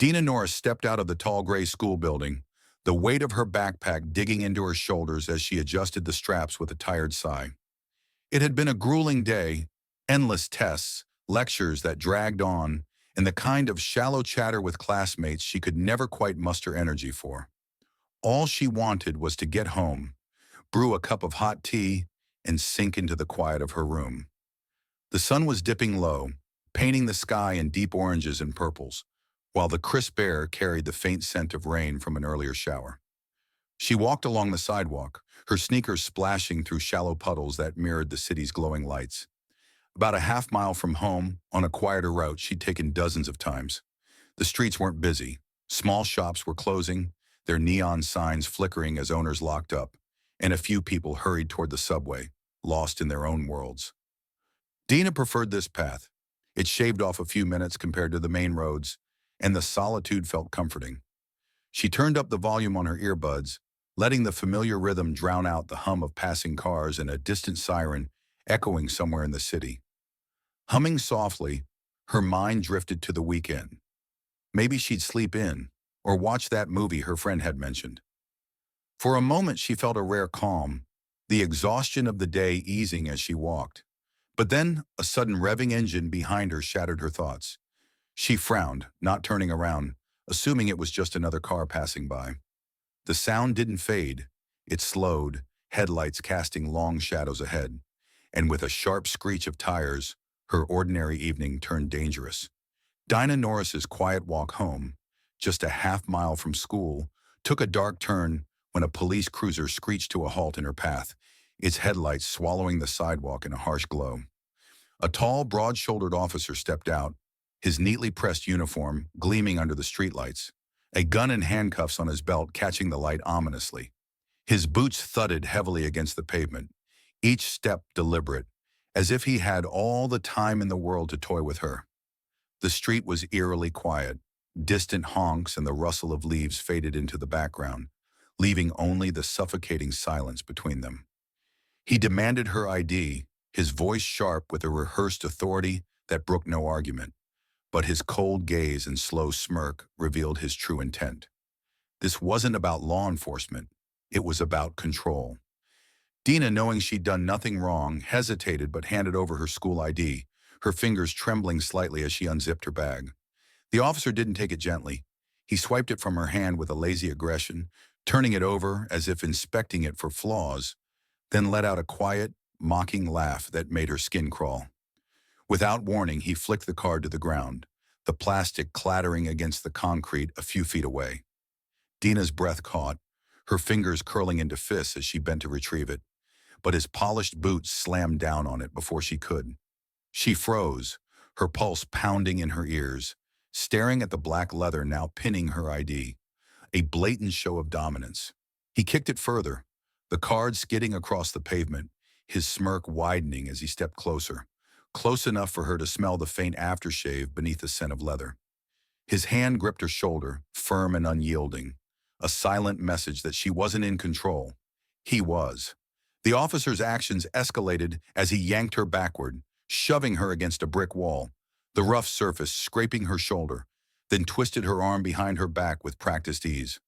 Dina Norris stepped out of the tall gray school building, the weight of her backpack digging into her shoulders as she adjusted the straps with a tired sigh. It had been a grueling day, endless tests, lectures that dragged on, and the kind of shallow chatter with classmates she could never quite muster energy for. All she wanted was to get home, brew a cup of hot tea, and sink into the quiet of her room. The sun was dipping low, painting the sky in deep oranges and purples, while the crisp air carried the faint scent of rain from an earlier shower. She walked along the sidewalk, her sneakers splashing through shallow puddles that mirrored the city's glowing lights. About a half mile from home, on a quieter route she'd taken dozens of times. The streets weren't busy. Small shops were closing, their neon signs flickering as owners locked up, and a few people hurried toward the subway, lost in their own worlds. Dina preferred this path. It shaved off a few minutes compared to the main roads, and the solitude felt comforting. She turned up the volume on her earbuds, letting the familiar rhythm drown out the hum of passing cars and a distant siren echoing somewhere in the city. Humming softly, her mind drifted to the weekend. Maybe she'd sleep in, or watch that movie her friend had mentioned. For a moment she felt a rare calm, the exhaustion of the day easing as she walked. But then a sudden revving engine behind her shattered her thoughts. She frowned, not turning around, assuming it was just another car passing by. The sound didn't fade. It slowed, headlights casting long shadows ahead. And with a sharp screech of tires, her ordinary evening turned dangerous. Dina Norris's quiet walk home, just a half mile from school, took a dark turn when a police cruiser screeched to a halt in her path, its headlights swallowing the sidewalk in a harsh glow. A tall, broad-shouldered officer stepped out, his neatly pressed uniform gleaming under the streetlights, a gun and handcuffs on his belt catching the light ominously. His boots thudded heavily against the pavement, each step deliberate, as if he had all the time in the world to toy with her. The street was eerily quiet. Distant honks and the rustle of leaves faded into the background, leaving only the suffocating silence between them. He demanded her ID, his voice sharp with a rehearsed authority that brooked no argument, but his cold gaze and slow smirk revealed his true intent. This wasn't about law enforcement, it was about control. Dina, knowing she'd done nothing wrong, hesitated but handed over her school ID, her fingers trembling slightly as she unzipped her bag. The officer didn't take it gently. He swiped it from her hand with a lazy aggression, turning it over as if inspecting it for flaws, then let out a quiet, mocking laugh that made her skin crawl. Without warning, he flicked the card to the ground, the plastic clattering against the concrete a few feet away. Dina's breath caught, her fingers curling into fists as she bent to retrieve it, but his polished boots slammed down on it before she could. She froze, her pulse pounding in her ears, staring at the black leather now pinning her ID, a blatant show of dominance. He kicked it further, the card skidding across the pavement, his smirk widening as he stepped closer, close enough for her to smell the faint aftershave beneath the scent of leather. His hand gripped her shoulder, firm and unyielding, a silent message that she wasn't in control. He was. The officer's actions escalated as he yanked her backward, shoving her against a brick wall, the rough surface scraping her shoulder, then twisted her arm behind her back with practiced ease.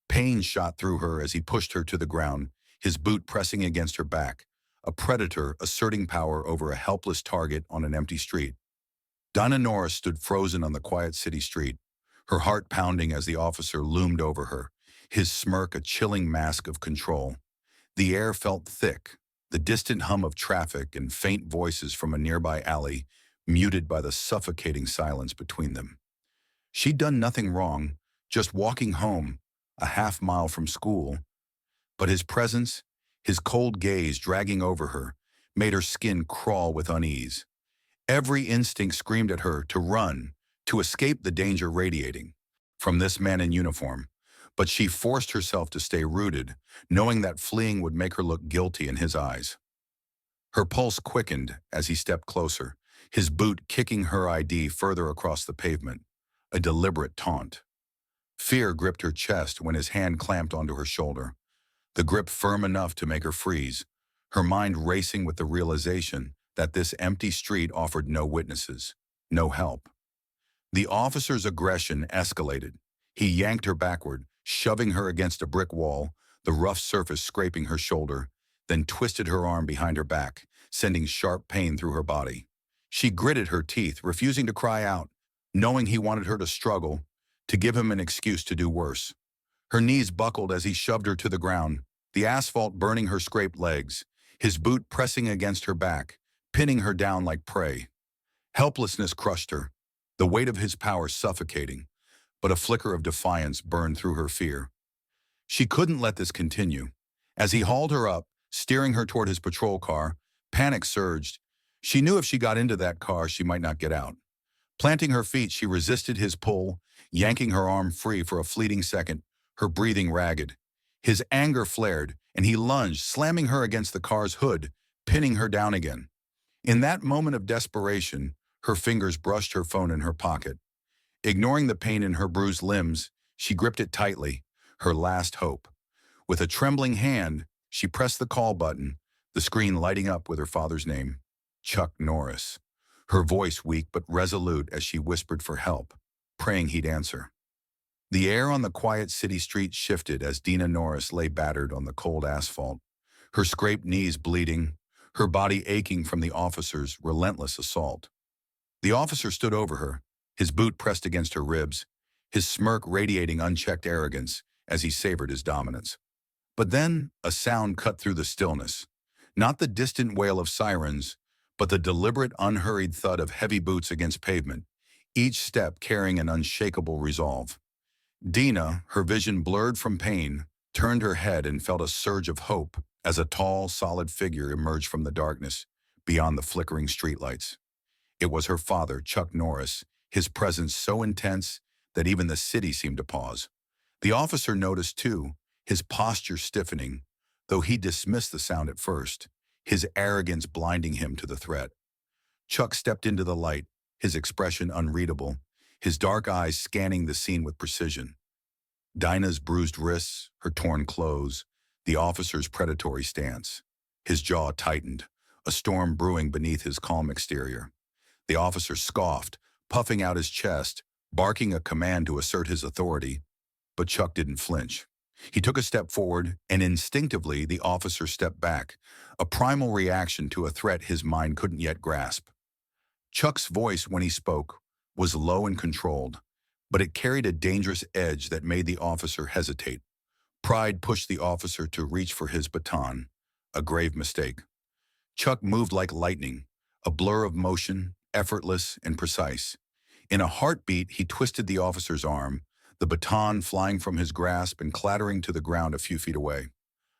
Pain shot through her as he pushed her to the ground, his boot pressing against her back, a predator asserting power over a helpless target on an empty street. Dina Norris stood frozen on the quiet city street, her heart pounding as the officer loomed over her, his smirk a chilling mask of control. The air felt thick, the distant hum of traffic and faint voices from a nearby alley muted by the suffocating silence between them. She'd done nothing wrong, just walking home, a half mile from school. But his presence, his cold gaze dragging over her, made her skin crawl with unease. Every instinct screamed at her to run, to escape the danger radiating from this man in uniform. But she forced herself to stay rooted, knowing that fleeing would make her look guilty in his eyes. Her pulse quickened as he stepped closer, his boot kicking her ID further across the pavement, a deliberate taunt. Fear gripped her chest when his hand clamped onto her shoulder, the grip firm enough to make her freeze, her mind racing with the realization that this empty street offered no witnesses, no help. The officer's aggression escalated. He yanked her backward, shoving her against a brick wall, the rough surface scraping her shoulder, then twisted her arm behind her back, sending sharp pain through her body. She gritted her teeth, refusing to cry out, knowing he wanted her to struggle, to give him an excuse to do worse. Her knees buckled as he shoved her to the ground, the asphalt burning her scraped legs, his boot pressing against her back, pinning her down like prey. Helplessness crushed her, the weight of his power suffocating, but a flicker of defiance burned through her fear. She couldn't let this continue. As he hauled her up, steering her toward his patrol car, panic surged. She knew if she got into that car, she might not get out. Planting her feet, she resisted his pull, yanking her arm free for a fleeting second, her breathing ragged. His anger flared, and he lunged, slamming her against the car's hood, pinning her down again. In that moment of desperation, her fingers brushed her phone in her pocket. Ignoring the pain in her bruised limbs, she gripped it tightly, her last hope. With a trembling hand, she pressed the call button, the screen lighting up with her father's name, Chuck Norris. Her voice weak but resolute as she whispered for help, praying he'd answer. The air on the quiet city street shifted as Dina Norris lay battered on the cold asphalt, her scraped knees bleeding, her body aching from the officer's relentless assault. The officer stood over her, his boot pressed against her ribs, his smirk radiating unchecked arrogance as he savored his dominance. But then a sound cut through the stillness, not the distant wail of sirens, but the deliberate, unhurried thud of heavy boots against pavement, each step carrying an unshakable resolve. Dina, her vision blurred from pain, turned her head and felt a surge of hope as a tall, solid figure emerged from the darkness beyond the flickering streetlights. It was her father, Chuck Norris, his presence so intense that even the city seemed to pause. The officer noticed, too, his posture stiffening, though he dismissed the sound at first, his arrogance blinding him to the threat. Chuck stepped into the light, his expression unreadable, his dark eyes scanning the scene with precision. Dinah's bruised wrists, her torn clothes, the officer's predatory stance. His jaw tightened, a storm brewing beneath his calm exterior. The officer scoffed, puffing out his chest, barking a command to assert his authority, but Chuck didn't flinch. He took a step forward, and instinctively the officer stepped back, a primal reaction to a threat his mind couldn't yet grasp. Chuck's voice, when he spoke, was low and controlled, but it carried a dangerous edge that made the officer hesitate. Pride pushed the officer to reach for his baton, a grave mistake. Chuck moved like lightning, a blur of motion, effortless and precise. In a heartbeat, he twisted the officer's arm, the baton flying from his grasp and clattering to the ground a few feet away.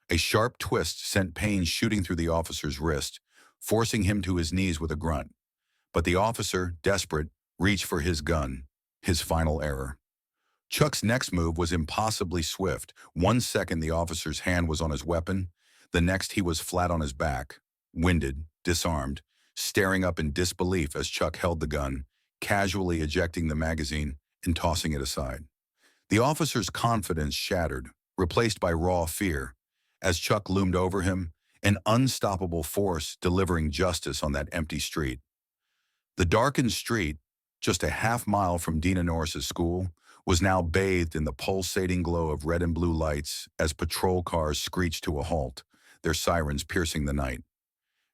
A sharp twist sent pain shooting through the officer's wrist, forcing him to his knees with a grunt. But the officer, desperate, reached for his gun, his final error. Chuck's next move was impossibly swift. 1 second the officer's hand was on his weapon, the next he was flat on his back, winded, disarmed, staring up in disbelief as Chuck held the gun, casually ejecting the magazine and tossing it aside. The officer's confidence shattered, replaced by raw fear, as Chuck loomed over him, an unstoppable force delivering justice on that empty street. The darkened street, just a half-mile from Dina Norris's school, was now bathed in the pulsating glow of red and blue lights as patrol cars screeched to a halt, their sirens piercing the night.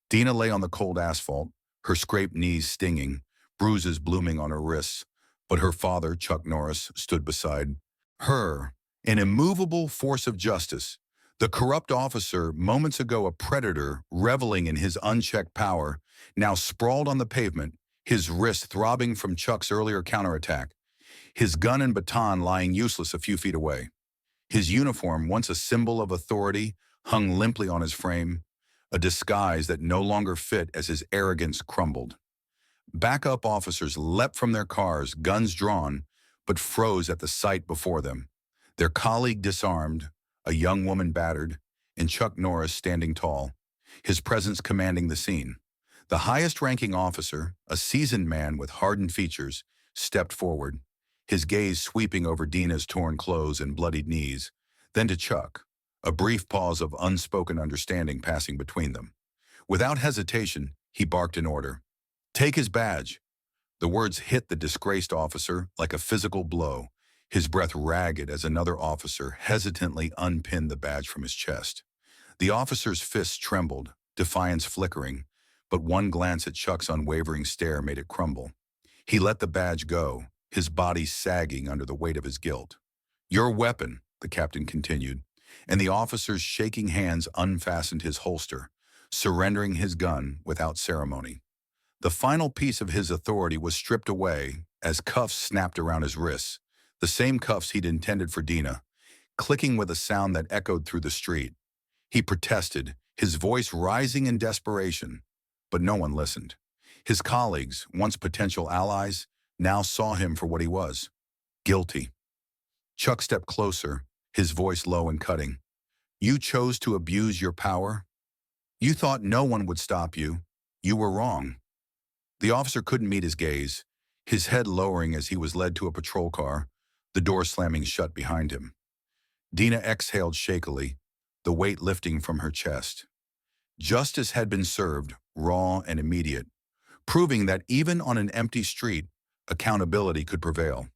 Dina lay on the cold asphalt, her scraped knees stinging, bruises blooming on her wrists, but her father, Chuck Norris, stood beside her, an immovable force of justice. The corrupt officer, moments ago a predator reveling in his unchecked power, now sprawled on the pavement, his wrist throbbing from Chuck's earlier counterattack, his gun and baton lying useless a few feet away. His uniform, once a symbol of authority, hung limply on his frame, a disguise that no longer fit as his arrogance crumbled. Backup officers leapt from their cars, guns drawn, but froze at the sight before them. Their colleague disarmed, a young woman battered, and Chuck Norris standing tall, his presence commanding the scene. The highest-ranking officer, a seasoned man with hardened features, stepped forward, his gaze sweeping over Dina's torn clothes and bloodied knees, then to Chuck, a brief pause of unspoken understanding passing between them. Without hesitation, he barked an order. "Take his badge." The words hit the disgraced officer like a physical blow, his breath ragged as another officer hesitantly unpinned the badge from his chest. The officer's fists trembled, defiance flickering, but one glance at Chuck's unwavering stare made it crumble. He let the badge go, his body sagging under the weight of his guilt. "Your weapon," the captain continued, and the officer's shaking hands unfastened his holster, surrendering his gun without ceremony. The final piece of his authority was stripped away as cuffs snapped around his wrists, the same cuffs he'd intended for Dina, clicking with a sound that echoed through the street. He protested, his voice rising in desperation, but no one listened. His colleagues, once potential allies, now saw him for what he was: guilty. Chuck stepped closer, his voice low and cutting. "You chose to abuse your power? You thought no one would stop you. You were wrong." The officer couldn't meet his gaze, his head lowering as he was led to a patrol car, the door slamming shut behind him. Dina exhaled shakily, the weight lifting from her chest. Justice had been served, raw and immediate, proving that even on an empty street, accountability could prevail.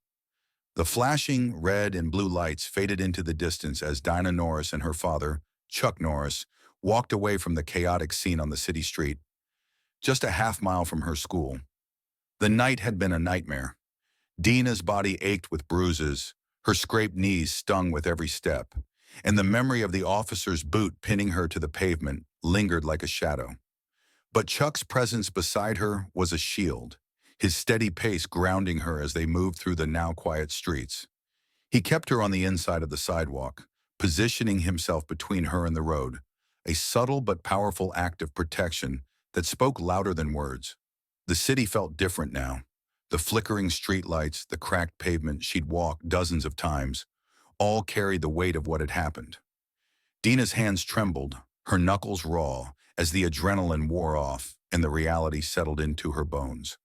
The flashing red and blue lights faded into the distance as Dina Norris and her father, Chuck Norris, walked away from the chaotic scene on the city street, just a half-mile from her school. The night had been a nightmare. Dina's body ached with bruises, her scraped knees stung with every step, and the memory of the officer's boot pinning her to the pavement lingered like a shadow. But Chuck's presence beside her was a shield, his steady pace grounding her as they moved through the now quiet streets. He kept her on the inside of the sidewalk, positioning himself between her and the road, a subtle but powerful act of protection that spoke louder than words. The city felt different now. The flickering streetlights, the cracked pavement she'd walked dozens of times, all carried the weight of what had happened. Dina's hands trembled, her knuckles raw, as the adrenaline wore off and the reality settled into her bones.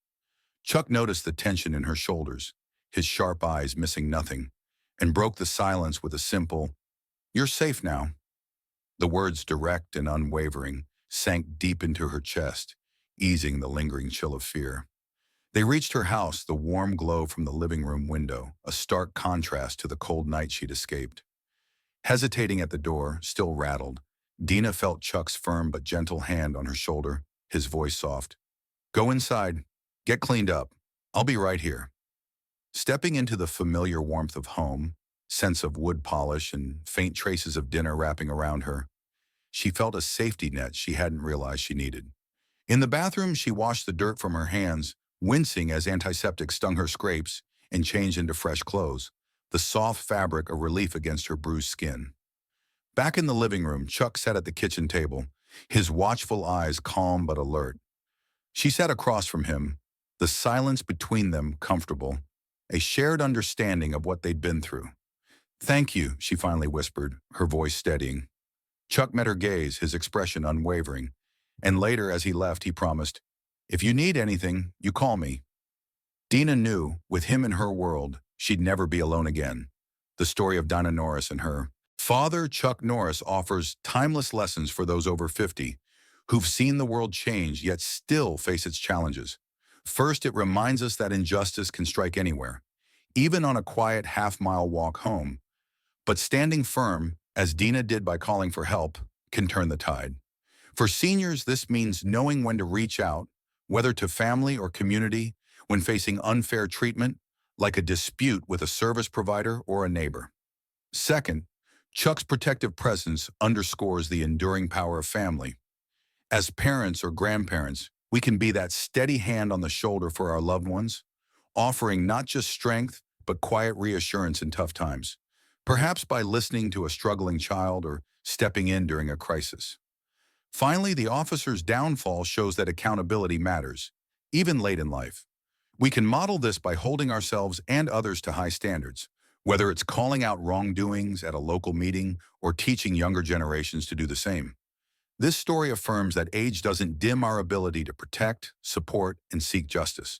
Chuck noticed the tension in her shoulders, his sharp eyes missing nothing, and broke the silence with a simple, "You're safe now." The words, direct and unwavering, sank deep into her chest, easing the lingering chill of fear. They reached her house, the warm glow from the living room window, a stark contrast to the cold night she'd escaped. Hesitating at the door, still rattled, Dina felt Chuck's firm but gentle hand on her shoulder, his voice soft. "Go inside. Get cleaned up. I'll be right here." Stepping into the familiar warmth of home, scents of wood polish and faint traces of dinner wrapping around her, she felt a safety net she hadn't realized she needed. In the bathroom, she washed the dirt from her hands, wincing as antiseptic stung her scrapes, and changed into fresh clothes, the soft fabric a relief against her bruised skin. Back in the living room, Chuck sat at the kitchen table, his watchful eyes calm but alert. She sat across from him, the silence between them comfortable, a shared understanding of what they'd been through. "Thank you," she finally whispered, her voice steadying. Chuck met her gaze, his expression unwavering, and later as he left he promised, "If you need anything, you call me." Dina knew, with him in her world, she'd never be alone again. The story of Dina Norris and her father, Chuck Norris, offers timeless lessons for those over 50 who've seen the world change yet still face its challenges. First, it reminds us that injustice can strike anywhere, even on a quiet half-mile walk home. But standing firm, as Dina did by calling for help, can turn the tide. For seniors, this means knowing when to reach out, whether to family or community, when facing unfair treatment, like a dispute with a service provider or a neighbor. Second, Chuck's protective presence underscores the enduring power of family. As parents or grandparents, we can be that steady hand on the shoulder for our loved ones, offering not just strength, but quiet reassurance in tough times, perhaps by listening to a struggling child or stepping in during a crisis. Finally, the officer's downfall shows that accountability matters, even late in life. We can model this by holding ourselves and others to high standards, whether it's calling out wrongdoings at a local meeting or teaching younger generations to do the same. This story affirms that age doesn't dim our ability to protect, support, and seek justice.